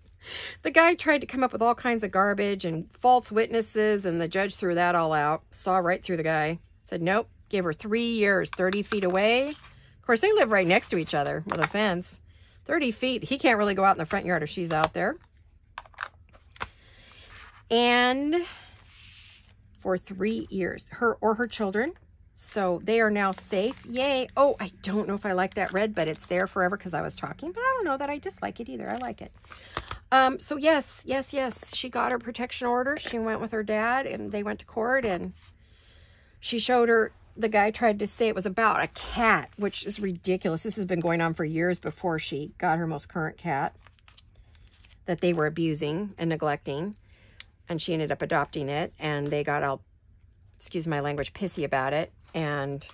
the guy tried to come up with all kinds of garbage and false witnesses, and the judge threw that all out. Saw right through the guy. Said, nope, gave her 3 years, 30 feet away. Of course, they live right next to each other with a fence. 30 feet. He can't really go out in the front yard if she's out there. And for 3 years, her or her children. So they are now safe. Yay. Oh, I don't know if I like that red, but it's there forever because I was talking. But I don't know that I dislike it either. I like it. So yes. She got her protection order. She went with her dad and they went to court and she showed her, the guy tried to say it was about a cat, which is ridiculous. This has been going on for years before she got her most current cat that they were abusing and neglecting. And she ended up adopting it and they got all, excuse my language, pissy about it. And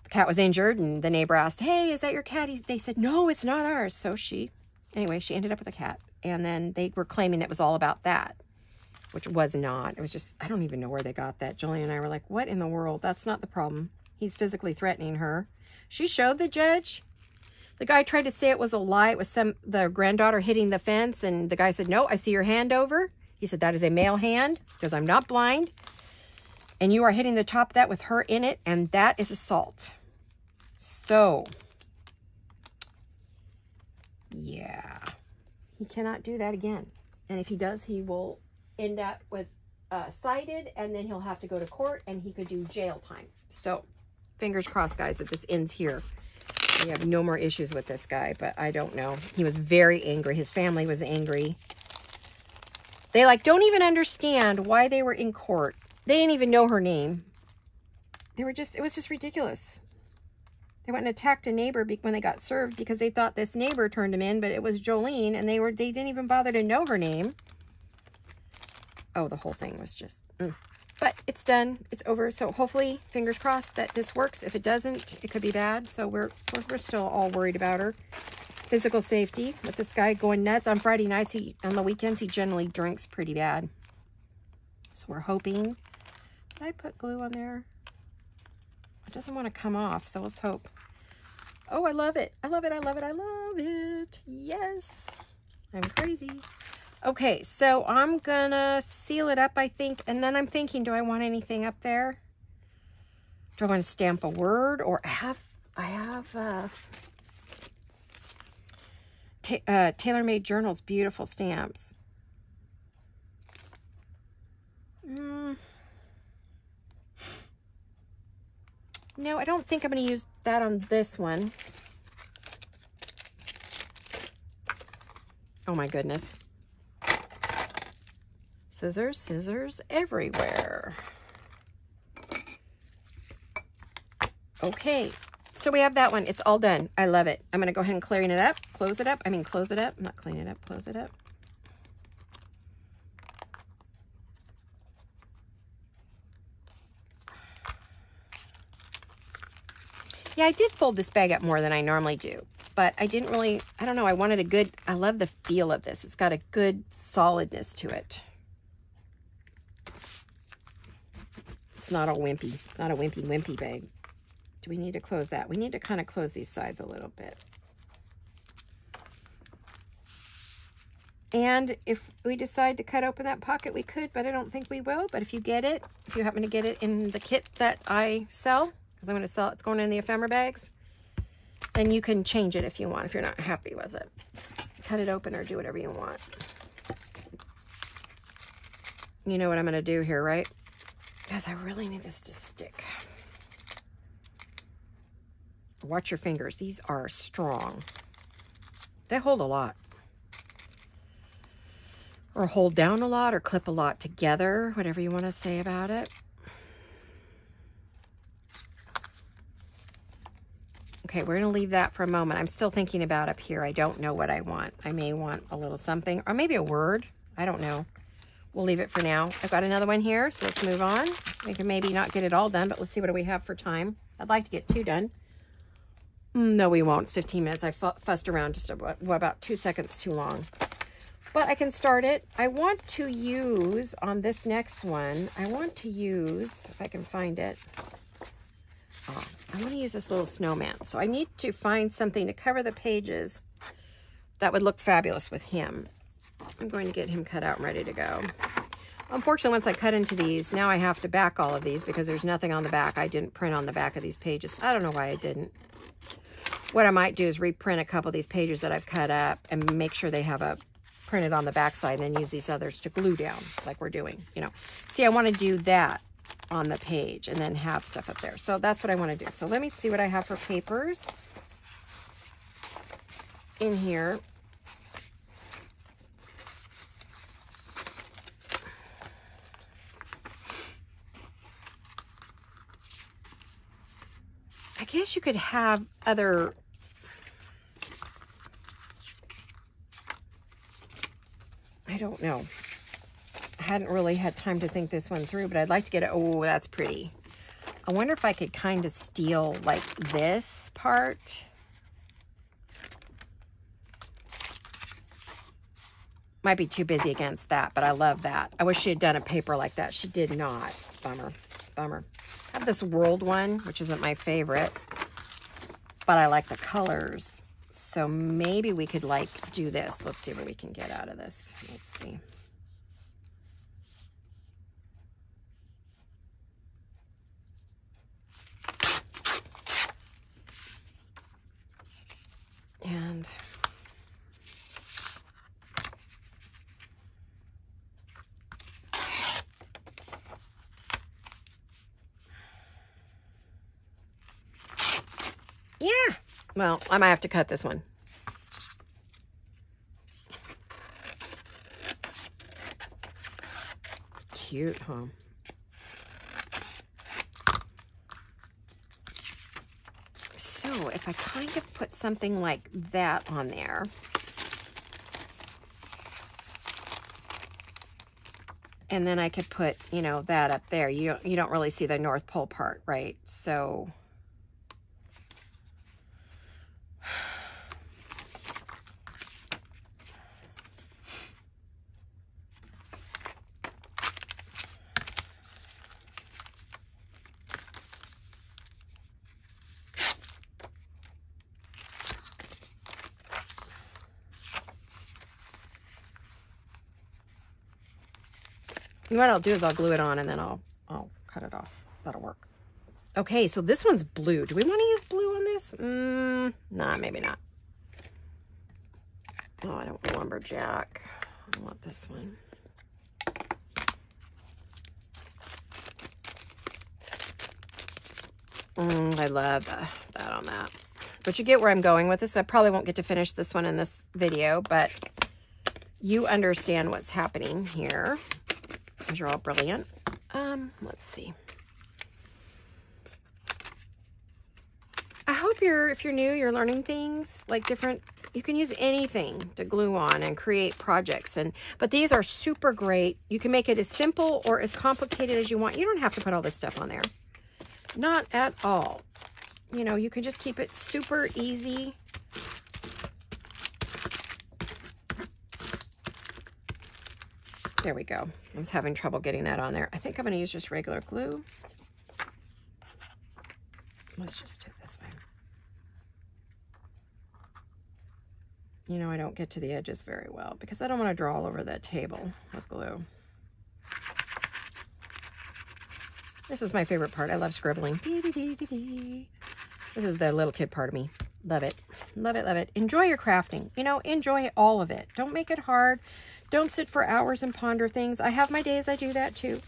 the cat was injured and the neighbor asked, hey, is that your cat? They said, no, it's not ours. So anyway, she ended up with a cat. And then they were claiming it was all about that, which was not. It was just, I don't even know where they got that. Julie and I were like, what in the world? That's not the problem. He's physically threatening her. She showed the judge. The guy tried to say it was a lie. It was the granddaughter hitting the fence. And the guy said, no, I see your hand over. He said, that is a male hand because I'm not blind. And you are hitting the top of that with her in it. And that is assault. So, yeah. He cannot do that again. And if he does, he will end up with cited. And then he'll have to go to court. And he could do jail time. So, fingers crossed, guys, that this ends here. We have no more issues with this guy. But I don't know. He was very angry. His family was angry. They don't even understand why they were in court. They didn't even know her name. It was just ridiculous. They went and attacked a neighbor when they got served because they thought this neighbor turned them in, but it was Jolene, and they didn't even bother to know her name. Oh, the whole thing was just... But it's done. It's over. So hopefully, fingers crossed that this works. If it doesn't, it could be bad. So we're still all worried about her. Physical safety with this guy going nuts on Friday nights. On the weekends, he generally drinks pretty bad. So we're hoping. Did I put glue on there? It doesn't want to come off, so let's hope. Oh, I love it. I love it. I love it. I love it. Yes. I'm crazy. Okay, so I'm gonna seal it up, I think. And then I'm thinking, do I want anything up there? Do I want to stamp a word? Or I have Tailor-Made Journals, beautiful stamps. No, I don't think I'm going to use that on this one. Oh my goodness. Scissors everywhere. Okay, so we have that one. It's all done. I love it. I'm going to go ahead and close it up. Close it up. Not clean it up. Close it up. Yeah, I did fold this bag up more than I normally do, but I didn't really, I don't know, I wanted I love the feel of this. It's got a good solidness to it. It's not all wimpy. It's not a wimpy bag. Do we need to close that? We need to kind of close these sides a little bit. And if we decide to cut open that pocket, we could, but I don't think we will. But if you happen to get it in the kit that I sell, because I'm going to sell it, it's going in the ephemera bags, then you can change it if you want, if you're not happy with it. Cut it open or do whatever you want. You know what I'm going to do here, right? Guys, I really need this to stick. Watch your fingers. These are strong. They hold a lot. Or hold down a lot, or clip a lot together, whatever you want to say about it. Okay, we're going to leave that for a moment. I'm still thinking about up here. I don't know what I want. I may want a little something, or maybe a word. I don't know. We'll leave it for now. I've got another one here, so let's move on. We can maybe not get it all done, but let's see what do we have for time. I'd like to get 2 done. No, we won't. It's 15 minutes. I fussed around just about 2 seconds too long. But I can start it. I want to use, on this next one, I want to use, if I can find it, I want to use this little snowman. So I need to find something to cover the pages that would look fabulous with him. I'm going to get him cut out and ready to go. Unfortunately, once I cut into these, now I have to back all of these because there's nothing on the back. I didn't print on the back of these pages. I don't know why I didn't. What I might do is reprint a couple of these pages that I've cut up and make sure they have a printed on the back side and then use these others to glue down like we're doing, you know. See, I want to do that on the page and then have stuff up there. So that's what I want to do. So let me see what I have for papers in here. I guess you could have other, I don't know. I hadn't really had time to think this one through, but I'd like to get it. Oh, that's pretty. I wonder if I could kind of steal like this part. Might be too busy against that, but I love that. I wish she had done a paper like that. She did not. Bummer, bummer. I have this World one, which isn't my favorite, but I like the colors. So maybe we could like do this. Let's see what we can get out of this. Let's see. And yeah, well, I might have to cut this one. Cute, huh? So if I kind of put something like that on there, and then I could put, you know, that up there. You don't really see the North Pole part, right? So what I'll do is I'll glue it on and then I'll cut it off. That'll work. Okay, so this one's blue. Do we want to use blue on this? Nah, maybe not. Oh, I don't want lumberjack. I want this one. I love that on that. But you get where I'm going with this. I probably won't get to finish this one in this video, but you understand what's happening here. Because you're all brilliant. Let's see. I hope if you're new, you're learning things like different, you can use anything to glue on and create projects. But these are super great. You can make it as simple or as complicated as you want. You don't have to put all this stuff on there. Not at all. You know, you can just keep it super easy. There we go. I was having trouble getting that on there. I think I'm going to use just regular glue. Let's just do it this way. You know, I don't get to the edges very well because I don't want to draw all over the table with glue. This is my favorite part. I love scribbling. This is the little kid part of me. Love it. Love it, love it. Enjoy your crafting. You know, enjoy all of it. Don't make it hard. Don't sit for hours and ponder things. I have my days I do that too.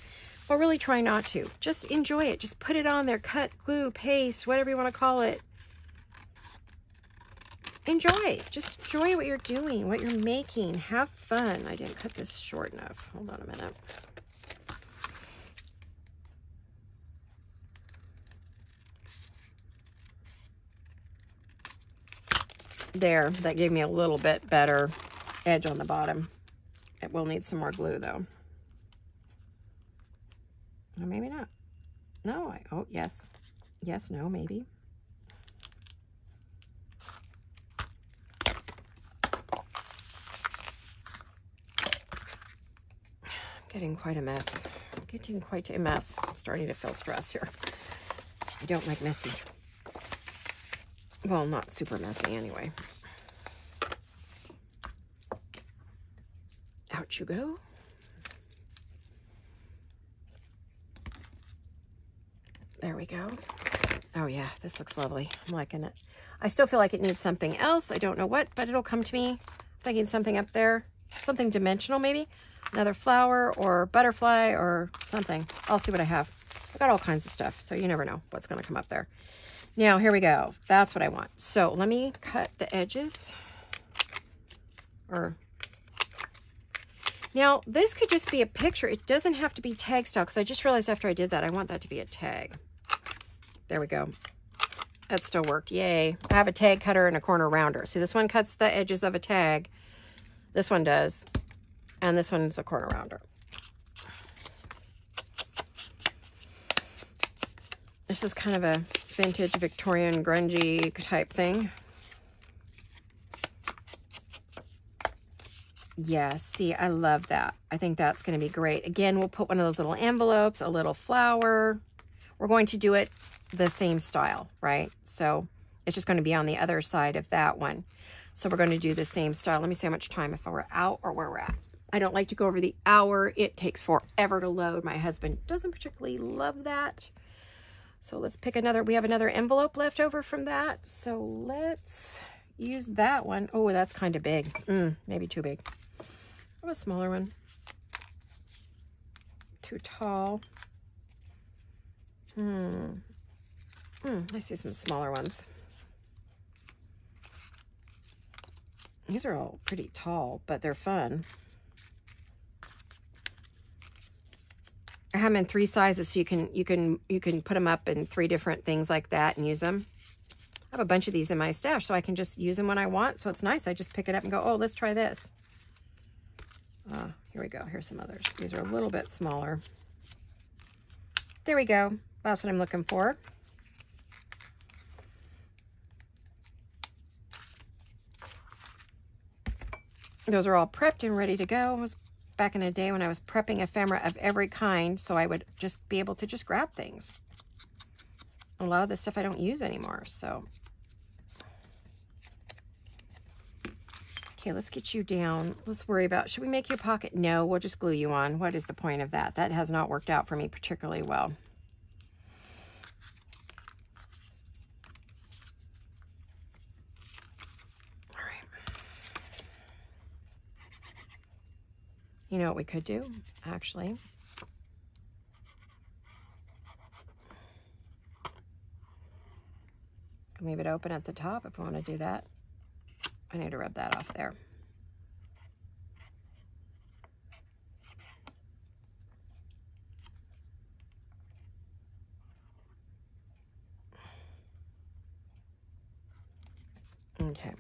But really try not to. Just enjoy it. Just put it on there. Cut, glue, paste, whatever you want to call it. Enjoy. Just enjoy what you're doing, what you're making. Have fun. I didn't cut this short enough. Hold on a minute. There, that gave me a little bit better edge on the bottom. It will need some more glue though. Or maybe not. No, oh, yes. Yes, no, maybe. Getting quite a mess. Getting quite a mess. I'm starting to feel stress here. I don't like messy. Well, not super messy anyway. Out you go. There we go. Oh yeah, this looks lovely. I'm liking it. I still feel like it needs something else. I don't know what, but it'll come to me. Thinking something up there. Something dimensional maybe. Another flower or butterfly or something. I'll see what I have. I've got all kinds of stuff, so you never know what's going to come up there. Now, here we go. That's what I want. So let me cut the edges. Now, this could just be a picture. It doesn't have to be tag style, because I just realized after I did that, I want that to be a tag. There we go. That still worked. Yay. I have a tag cutter and a corner rounder. See, this one cuts the edges of a tag. This one does. And this one's a corner rounder. This is kind of a vintage Victorian grungy type thing. Yeah, see, I love that. I think that's going to be great. Again, we'll put one of those little envelopes, a little flower. We're going to do it the same style, right? So it's just going to be on the other side of that one. So we're going to do the same style. Let me see how much time, if we're out or where we're at. I don't like to go over the hour. It takes forever to load. My husband doesn't particularly love that. So let's pick another. We have another envelope left over from that. So let's use that one. Oh, that's kind of big. Maybe too big. Have a smaller one. Too tall. I see some smaller ones. These are all pretty tall, but they're fun. I have them in 3 sizes, so you can put them up in 3 different things like that and use them. I have a bunch of these in my stash, so I can just use them when I want. So it's nice. I just pick it up and go, oh, let's try this. Here we go. Here's some others. These are a little bit smaller. There we go. That's what I'm looking for. Those are all prepped and ready to go. It was back in a day when I was prepping ephemera of every kind, so I would just be able to just grab things. A lot of this stuff I don't use anymore, so. Okay, let's get you down. Let's worry about, should we make you a pocket? No, we'll just glue you on. What is the point of that? That has not worked out for me particularly well. All right. You know what we could do, actually? Can leave it open at the top if we want to do that. I need to rub that off there. Okay.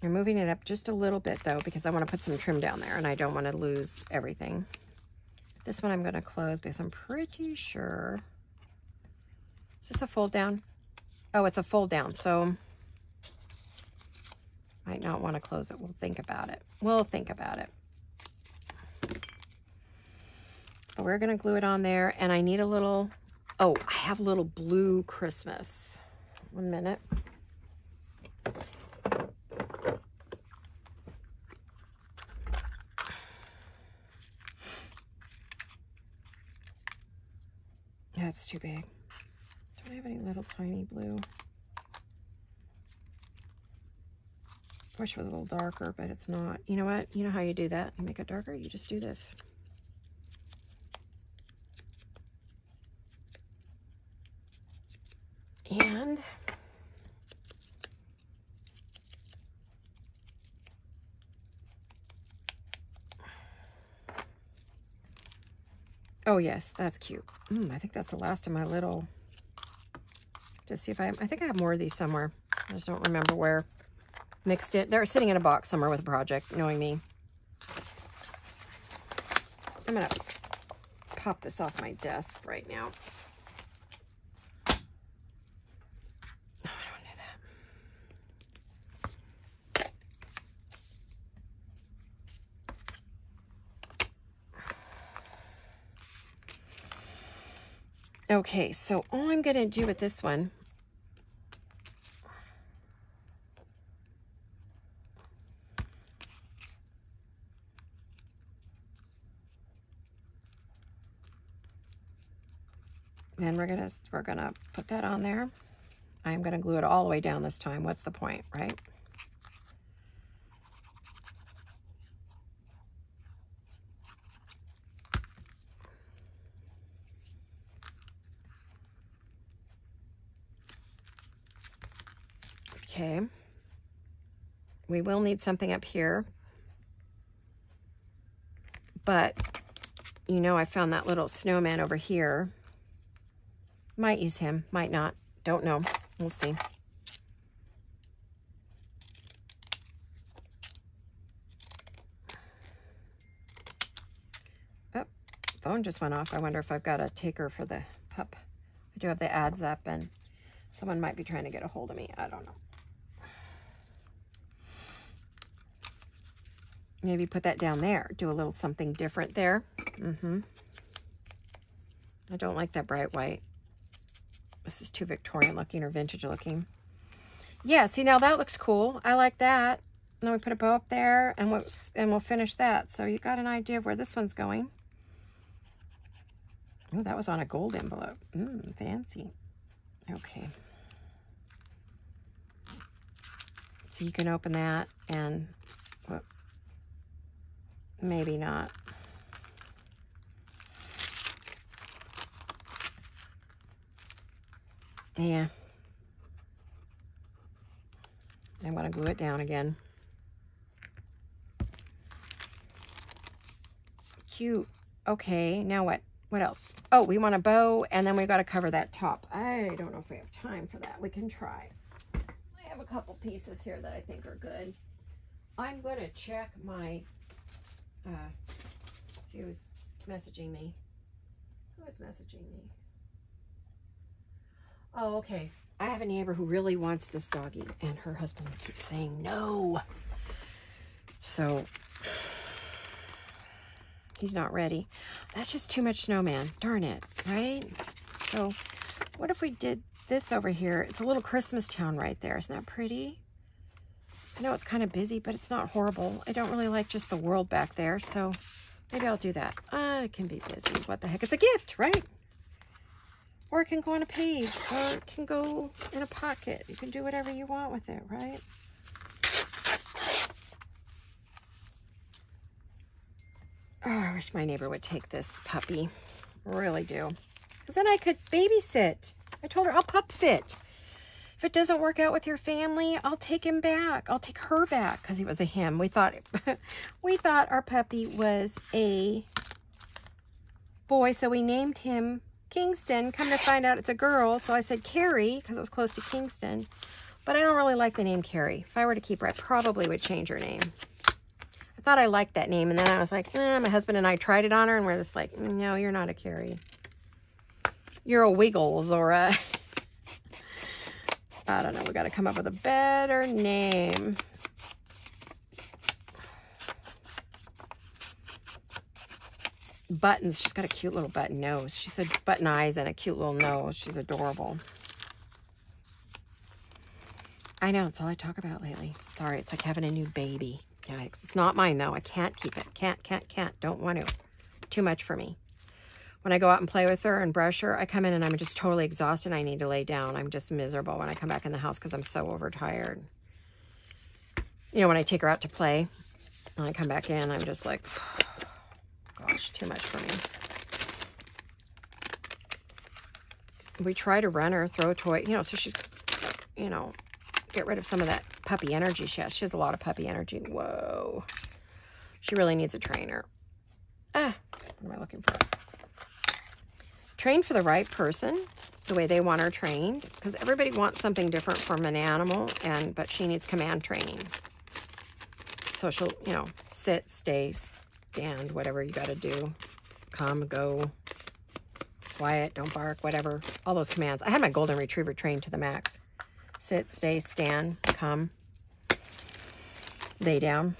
I'm moving it up just a little bit though, because I want to put some trim down there and I don't want to lose everything. This one I'm going to close because I'm pretty sure. Is this a fold down? Oh, it's a fold down, so might not want to close it. We'll think about it. We'll think about it. But we're going to glue it on there, and I need a little, oh, I have a little blue Christmas. 1 minute. That's too big. Don't I have any little tiny blue? I wish it was a little darker, but it's not. You know what? You know how you do that? You make it darker, you just do this. And oh yes, that's cute. I think that's the last of my little, just see if I think I have more of these somewhere. I just don't remember where. Mixed it. They're sitting in a box somewhere with a project, knowing me. I'm going to pop this off my desk right now. Oh, I don't want to do Okay, so all I'm going to do with this one, then we're gonna put that on there. I'm gonna glue it all the way down this time. What's the point, right? Okay. We will need something up here. But, you know, I found that little snowman over here. Might use him, might not. Don't know. We'll see. Oh, phone just went off. I wonder if I've got a taker for the pup. I do have the ads up, and someone might be trying to get a hold of me. I don't know. Maybe put that down there. Do a little something different there. I don't like that bright white. This is too Victorian looking or vintage looking. Yeah, see, now that looks cool. I like that. And then we put a bow up there, and we'll finish that. So you got an idea of where this one's going. Oh, that was on a gold envelope. Fancy. Okay. So you can open that and... whoop. Maybe not. Yeah. I'm going to glue it down again. Cute. Okay, now what? What else? Oh, we want a bow, and then we've got to cover that top. I don't know if we have time for that. We can try. I have a couple pieces here that I think are good. I'm going to check my... see who's messaging me. Who is messaging me? Oh, okay. I have a neighbor who really wants this doggy, and her husband keeps saying no. So, he's not ready. That's just too much snowman. Darn it, right? So, what if we did this over here? It's a little Christmas town right there. Isn't that pretty? I know it's kind of busy, but it's not horrible. I don't really like just the world back there, so maybe I'll do that. It can be busy. What the heck? It's a gift, right? Or it can go on a page, or it can go in a pocket. You can do whatever you want with it, right? Oh, I wish my neighbor would take this puppy. I really do. Because then I could babysit. I told her I'll pup sit. If it doesn't work out with your family, I'll take him back. I'll take her back, because he was a him. We thought our puppy was a boy, so we named him Kingston. Come to find out it's a girl, so I said Carrie because it was close to Kingston. But I don't really like the name Carrie. If I were to keep her, I probably would change her name. I thought I liked that name, and then I was like, my husband and I tried it on her, and we're just like, no, you're not a Carrie. You're a Wiggles or a... I don't know. We got to come up with a better name. Buttons. She's got a cute little button nose. She said button eyes and a cute little nose. She's adorable. I know. It's all I talk about lately. Sorry. It's like having a new baby. Yikes. It's not mine, though. I can't keep it. Can't. Don't want to. Too much for me. When I go out and play with her and brush her, I come in and I'm just totally exhausted. I need to lay down. I'm just miserable when I come back in the house because I'm so overtired. You know, when I take her out to play and I come back in, I'm just like, gosh, too much for me. We try to run her, throw a toy, you know, so she's, you know, get rid of some of that puppy energy she has. She has a lot of puppy energy. Whoa. She really needs a trainer. What am I looking for? Train for the right person, the way they want her trained, because everybody wants something different from an animal, but she needs command training. So she'll, you know, sit, stay, stand, whatever you got to do. Come, go, quiet, don't bark, whatever. All those commands. I had my golden retriever trained to the max. Sit, stay, stand, come, lay down.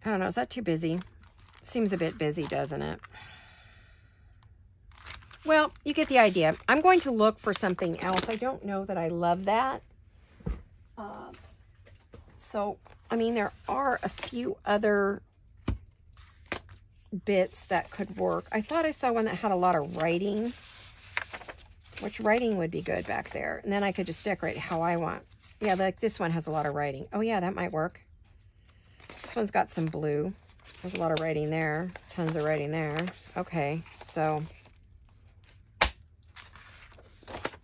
I don't know, is that too busy? Seems a bit busy, doesn't it? Well, you get the idea. I'm going to look for something else. I don't know that I love that. So, I mean, there are a few other bits that could work. I thought I saw one that had a lot of writing, which writing would be good back there. And then I could just decorate how I want. Yeah, like this one has a lot of writing. Oh yeah, that might work. This one's got some blue. There's a lot of writing there. Tons of writing there. Okay, so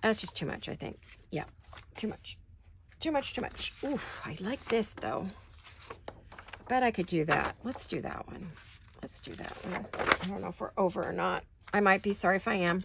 that's just too much, I think. Yeah, too much. Too much, too much. Oof, I like this though. I bet I could do that. Let's do that one. Let's do that one. I don't know if we're over or not. I might be. Sorry if I am.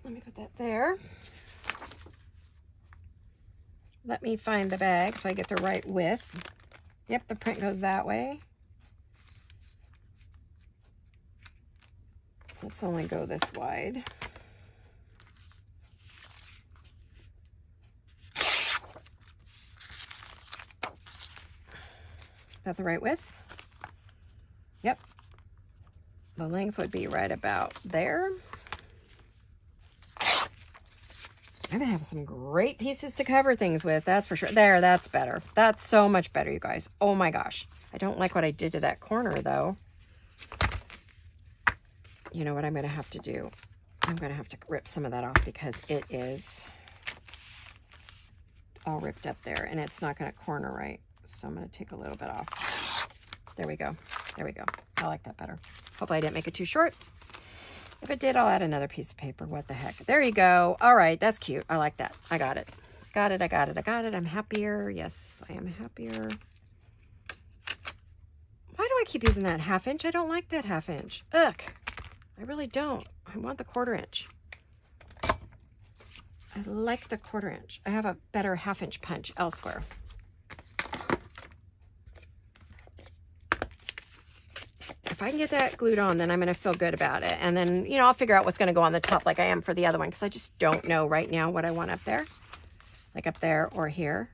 Let me put that there. Let me find the bag so I get the right width. Yep, the print goes that way. Let's only go this wide. Is that the right width? Yep. The length would be right about there. I'm gonna have some great pieces to cover things with, that's for sure. There, that's better. That's so much better, you guys. Oh my gosh. I don't like what I did to that corner though. You know what I'm gonna have to do? I'm gonna have to rip some of that off because it is all ripped up there and it's not gonna corner right. So I'm gonna take a little bit off. There we go. There we go. I like that better. Hopefully I didn't make it too short. If it did, I'll add another piece of paper. What the heck? There you go. All right, that's cute. I like that. I got it. Got it, I got it, I got it. I'm happier. Yes, I am happier. Why do I keep using that 1/2 inch? I don't like that 1/2 inch. Ugh, I really don't. I want the 1/4 inch. I like the 1/4 inch. I have a better 1/2 inch punch elsewhere. If I can get that glued on, then I'm going to feel good about it. And then, you know, I'll figure out what's going to go on the top like I am for the other one because I just don't know right now what I want up there. Like up there or here.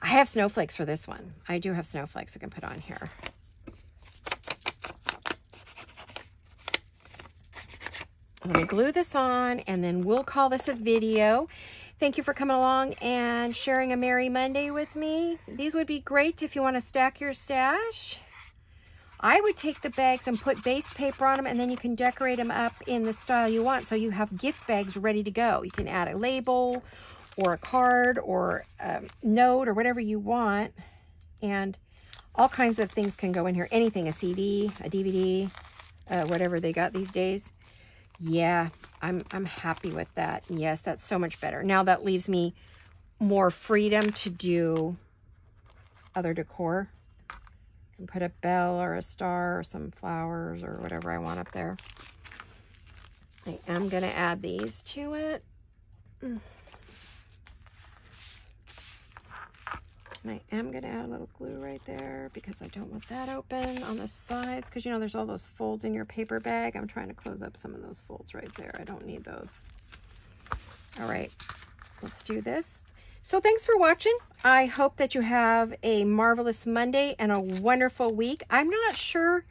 I have snowflakes for this one. I do have snowflakes I can put on here. Let me glue this on and then we'll call this a video. Thank you for coming along and sharing a Merry Monday with me. These would be great if you want to stack your stash. I would take the bags and put base paper on them and then you can decorate them up in the style you want. So you have gift bags ready to go. You can add a label or a card or a note or whatever you want. And all kinds of things can go in here. Anything, a CD, a DVD, whatever they got these days. Yeah, I'm happy with that. Yes, that's so much better. Now that leaves me more freedom to do other decor. I can put a bell or a star or some flowers or whatever I want up there. I am going to add these to it. And I am going to add a little glue right there because I don't want that open on the sides because, you know, there's all those folds in your paper bag. I'm trying to close up some of those folds right there. I don't need those. All right, let's do this. So thanks for watching. I hope that you have a marvelous Monday and a wonderful week. I'm not sure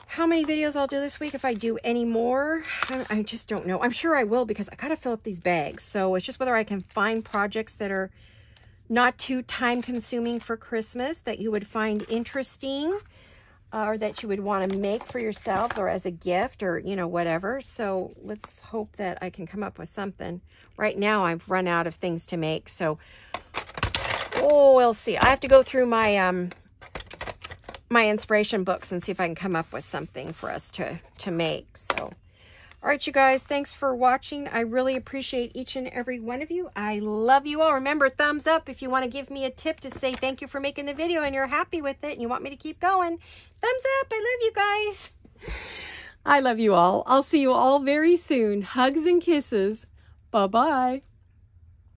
how many videos I'll do this week, if I do any more. I just don't know. I'm sure I will because I got to fill up these bags. So it's just whether I can find projects that are not too time consuming for Christmas that you would find interesting or that you would want to make for yourselves or as a gift or, you know, whatever. So let's hope that I can come up with something. Right now, I've run out of things to make. So, oh, we'll see. I have to go through my my inspiration books and see if I can come up with something for us to make. So, all right, you guys, thanks for watching. I really appreciate each and every one of you. I love you all. Remember, thumbs up if you want to give me a tip to say thank you for making the video and you're happy with it and you want me to keep going. Thumbs up. I love you guys. I love you all. I'll see you all very soon. Hugs and kisses. Bye-bye.